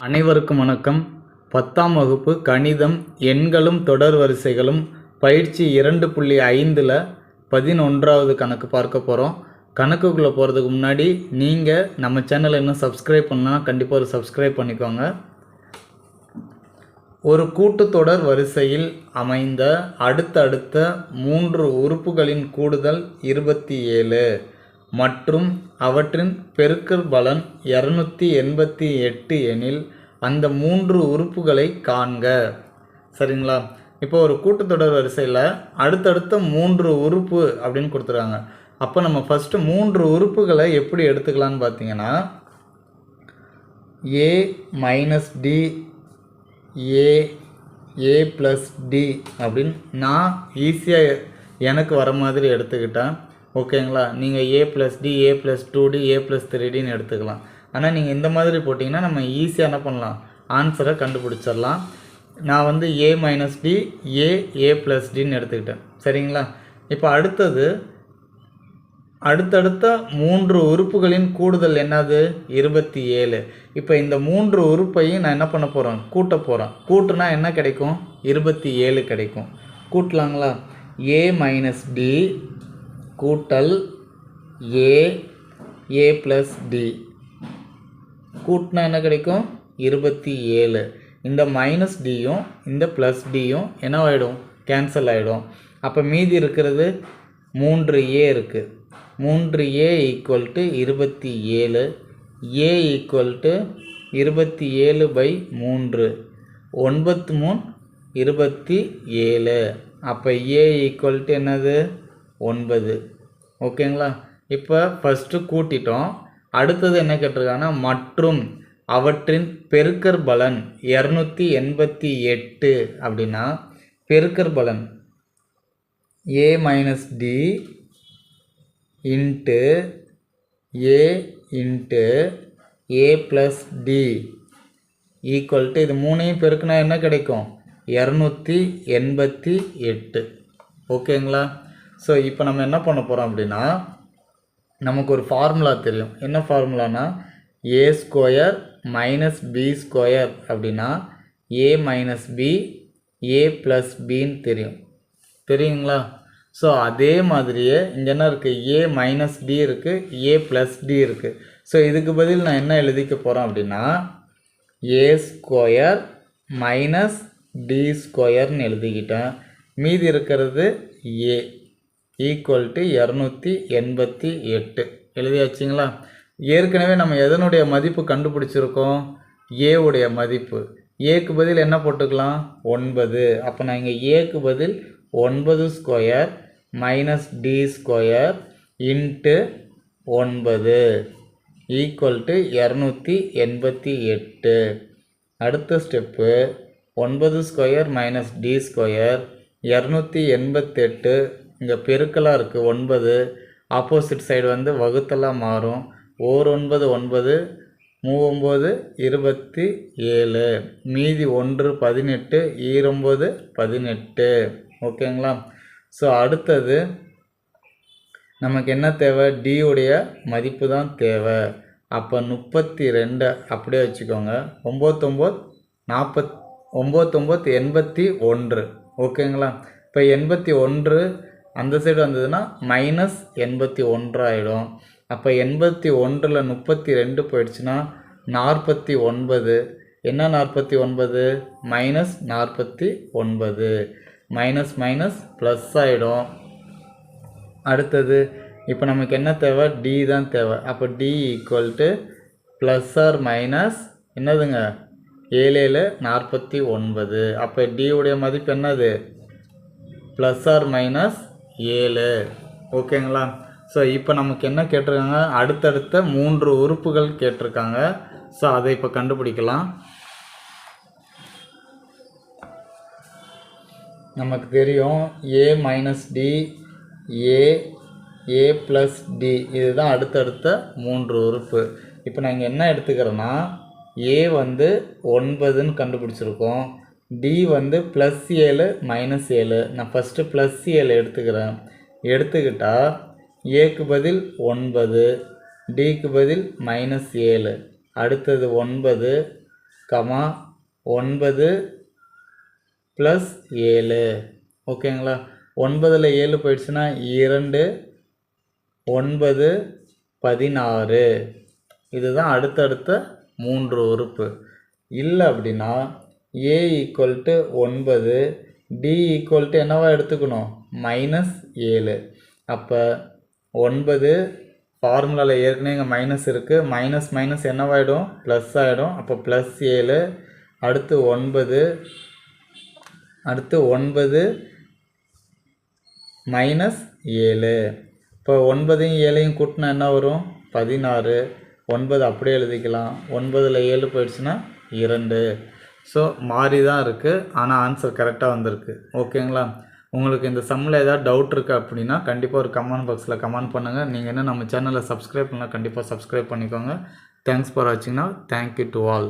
அனைவருக்கும் வணக்கம். 10ஆம் வகுப்பு கணிதம் எண்களும் தொடர் வரிசைகளும் பயிற்சி 2.5ல் 11வது கணக்கு பார்க்க போகிறோம். கணக்குக்குள்ளே போகிறதுக்கு முன்னாடி நீங்கள் நம்ம சேனலை இன்னும் சப்ஸ்கிரைப் பண்ணால் கண்டிப்பாக ஒரு சப்ஸ்கிரைப் பண்ணிக்கோங்க. ஒரு கூட்டுத்தொடர் வரிசையில் அமைந்த அடுத்தடுத்த 3 உறுப்புகளின் கூடுதல் 27 மற்றும் அவற்றின் பெருக்கல் பலன் 288 எனில் அந்த 3 உறுப்புகளை காண்க. சரிங்களா? இப்போ ஒரு கூட்டுத்தொடர் வரிசையில் அடுத்தடுத்த 3 உறுப்பு அப்படின்னு கொடுத்துருக்காங்க. அப்போ நம்ம ஃபஸ்ட்டு 3 உறுப்புகளை எப்படி எடுத்துக்கலான்னு பார்த்தீங்கன்னா, a minus D A plus d அப்படின்னு நான் ஈஸியாக எனக்கு வர மாதிரி எடுத்துக்கிட்டேன். ஓகேங்களா? நீங்கள் a + d a + 2d a + 3dன்னு எடுத்துக்கலாம். ஆனால் நீங்கள் இந்த மாதிரி போட்டிங்கன்னா நம்ம ஈஸியாக என்ன பண்ணலாம், ஆன்சரை கண்டுபிடிச்சிடலாம். நான் வந்து a minus D A plus டின்னு எடுத்துக்கிட்டேன். சரிங்களா? இப்போ அடுத்தடுத்த 3 உறுப்புகளின் கூடுதல் என்னது? 27. இப்போ இந்த 3 உறுப்பையும் நான் என்ன பண்ண போகிறேன்? கூட்ட போகிறேன். கூட்டுனா என்ன கிடைக்கும்? 27 கிடைக்கும். கூட்டலாங்களா? a மைனஸ் டி கூட்டல் ஏ ப்ளஸ் டி கூட்டினா என்ன கிடைக்கும்? 27. இந்த மைனஸ் டியும் இந்த ப்ளஸ் டியும் என்னவாயிடும்? கேன்சல் ஆகிடும். அப்போ மீதி இருக்கிறது 3a இருக்குது. 3a = 27. a = 27/3. 9 3 27. அப்போ a = என்னது? 9. ஓகேங்களா? இப்போ ஃபஸ்ட்டு கூட்டிட்டோம். அடுத்தது என்ன கேட்டிருக்காங்கன்னா, மற்றும் அவற்றின் பெருக்கற் பலன் 288 அப்படின்னா பெருக்கற் பலன் a minus d into a plus d equal to இது மூணையும் பெருக்குனா என்ன கிடைக்கும்? 288. ஓகேங்களா? ஸோ இப்போ நம்ம என்ன பண்ண போகிறோம் அப்படின்னா, நமக்கு ஒரு ஃபார்முலா தெரியும். என்ன ஃபார்முலானா, a² மைனஸ் b² அப்படின்னா a மைனஸ் பி ஏ ப்ளஸ் பின்னு தெரியுங்களா? ஸோ அதே மாதிரியே இங்கே என்ன இருக்குது? a மைனஸ் டி இருக்குது, a ப்ளஸ் டி இருக்குது. ஸோ இதுக்கு பதில் நான் என்ன எழுதிக்க போகிறேன் அப்படின்னா, a² மைனஸ் d²ன்னு எழுதிக்கிட்டேன். மீதி இருக்கிறது a ஈக்குவல் டு 288 எழுதியாச்சுங்களா? ஏற்கனவே நம்ம எதனுடைய மதிப்பு கண்டுபிடிச்சிருக்கோம்? a உடைய மதிப்பு. ஏக்கு பதில் என்ன போட்டுக்கலாம்? 9. அப்போ நான் இங்கே ஏக்கு பதில் 9² minus d² into 9 equal to 288. அடுத்த ஸ்டெப்பு 9² மைனஸ் d² 288. இங்கே பெருக்கலாக இருக்குது 9. ஆப்போசிட் சைடு வந்து வகுத்தலாக மாறும். 9 9 3 27. மீதி 1 18 29 18. ஓகேங்களா? ஸோ அடுத்தது நமக்கு என்ன தேவை? டி உடைய மதிப்பு தான் தேவை. அப்போ 32 அப்படியே வச்சுக்கோங்க. 9 9 81. ஓகேங்களா? இப்போ 81 அந்த சைடு வந்ததுன்னா மைனஸ் 81 ஆகிடும். அப்போ 81ல் 32 போயிடுச்சுன்னா 49. என்ன 49? மைனஸ் 49. மைனஸ் மைனஸ் ப்ளஸ் ஆகிடும். அடுத்தது இப்போ நமக்கு என்ன தேவை? டி தான் தேவை. அப்போ d equal to plus or minus என்னதுங்க? 7 49. அப்போ டி உடைய மதிப்பு என்னது? Plus or minus 7. ஓகேங்களா? ஸோ இப்போ நமக்கு என்ன கேட்டிருக்காங்க? அடுத்தடுத்த 3 உறுப்புகள் கேட்டிருக்காங்க. ஸோ அதை இப்போ கண்டுபிடிக்கலாம். நமக்கு தெரியும் a minus D A plus d இதுதான் அடுத்தடுத்த 3 உறுப்பு. இப்போ நான் இங்கே என்ன எடுத்துக்கிறேன்னா, a வந்து 9ன்னு கண்டுபிடிச்சிருக்கோம். டி வந்து +7 -7. நான் ஃபஸ்ட்டு +7 எடுத்துக்கிறேன். எடுத்துக்கிட்டால் ஏக்கு பதில் 9, டிக்கு பதில் -7. அடுத்தது 9 9 ப்ளஸ் 7. ஓகேங்களா? 9ல் 7 போயிடுச்சுன்னா 2, 9, 16. இதுதான் அடுத்தடுத்த 3 உறுப்பு. இல்லை அப்படின்னா a = 9, d = என்னவா எடுத்துக்கணும்? -7. அப்போ 9 ஃபார்முலாவில் ஏற்கனவே இங்கே மைனஸ் இருக்குது. Minus minus என்னவாயிடும்? ப்ளஸ் ஆகிடும். அப்போ +7. அடுத்து 9 -7. இப்போ 9ஐயும் 7ஐயும் கூட்டினா என்ன வரும்? 16. 9 அப்படியே எழுதிக்கலாம். 9ல் 7 போயிடுச்சுன்னா 2. ஸோ மாறி தான் இருக்குது, ஆனால் ஆன்சர் கரெக்டாக வந்திருக்கு. ஓகேங்களா? உங்களுக்கு இந்த சம்மில் ஏதாவது டவுட் இருக்குது அப்படின்னா கண்டிப்பாக ஒரு கமெண்ட் பாக்ஸில் கமெண்ட் பண்ணுங்கள். நீங்கள் என்ன நம்ம சேனலை சப்ஸ்கிரைப் பண்ணால் கண்டிப்பாக சப்ஸ்கிரைப் பண்ணிக்கோங்க. தேங்க்ஸ் ஃபார் வாட்சிங்னா. Thank you to all.